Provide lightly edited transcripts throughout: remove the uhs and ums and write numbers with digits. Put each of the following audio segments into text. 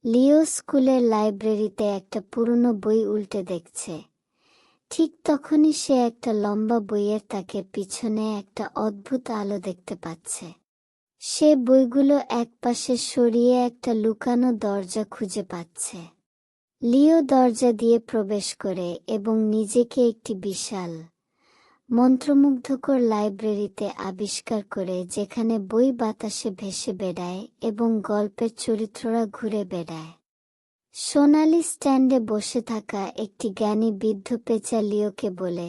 লিও স্কুলের লাইব্রেরিতে একটা পুরনো বই উল্টে দেখছে। ঠিক তখনই সে একটা লম্বা বইয়ের তাকের পিছনে একটা অদ্ভুত আলো দেখতে পাচ্ছে। সে বইগুলো একপাশে সরিয়ে একটা লুকানো দরজা খুঁজে পাচ্ছে। লিও দরজা দিয়ে প্রবেশ করে এবং নিজেকে একটি বিশাল, মন্ত্রমুগ্ধকর লাইব্রেরিতে আবিষ্কার করে, যেখানে বই বাতাসে ভেসে বেড়ায় এবং গল্পের চরিত্ররা ঘুরে বেড়ায়। সোনালি স্ট্যান্ডে বসে থাকা একটি জ্ঞানী বৃদ্ধ পেঁচা লিওকে বলে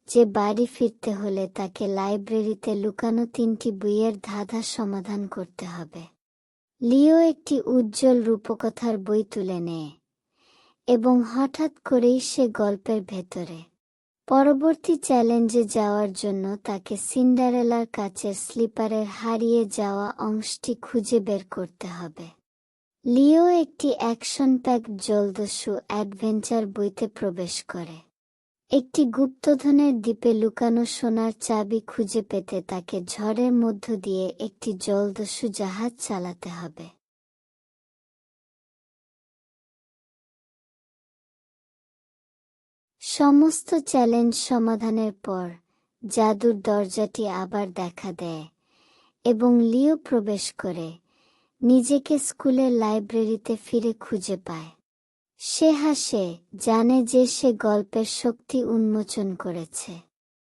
যে বাড়ি ফিরতে হলে তাকে লাইব্রেরিতে লুকানো 3টি বইয়ের ধাঁধা সমাধান করতে হবে। লিও একটি উজ্জ্বল রূপকথার বই তুলে নেয় এবং হঠাৎ করেই সে গল্পের ভেতরে। পরবর্তী চ্যালেঞ্জে যাওয়ার জন্য তাকে সিন্ডারেলার কাচের স্লিপারের হারিয়ে যাওয়া অংশটি খুঁজে বের করতে হবে। লিও একটি অ্যাকশন প্যাকড জলদস্যু অ্যাডভেঞ্চার বইতে প্রবেশ করে। একটি গুপ্তধনের দ্বীপে লুকানো সোনার চাবি খুঁজে পেতে তাকে ঝড়ের মধ্য দিয়ে একটি জলদস্যু জাহাজ চালাতে হবে। সমস্ত চ্যালেঞ্জ সমাধানের পর জাদুর দরজাটি আবার দেখা দেয় এবং লিও প্রবেশ করে নিজেকে স্কুলের লাইব্রেরিতে ফিরে খুঁজে পায়। সে হাসে, জানে যে সে গল্পের শক্তি উন্মোচন করেছে।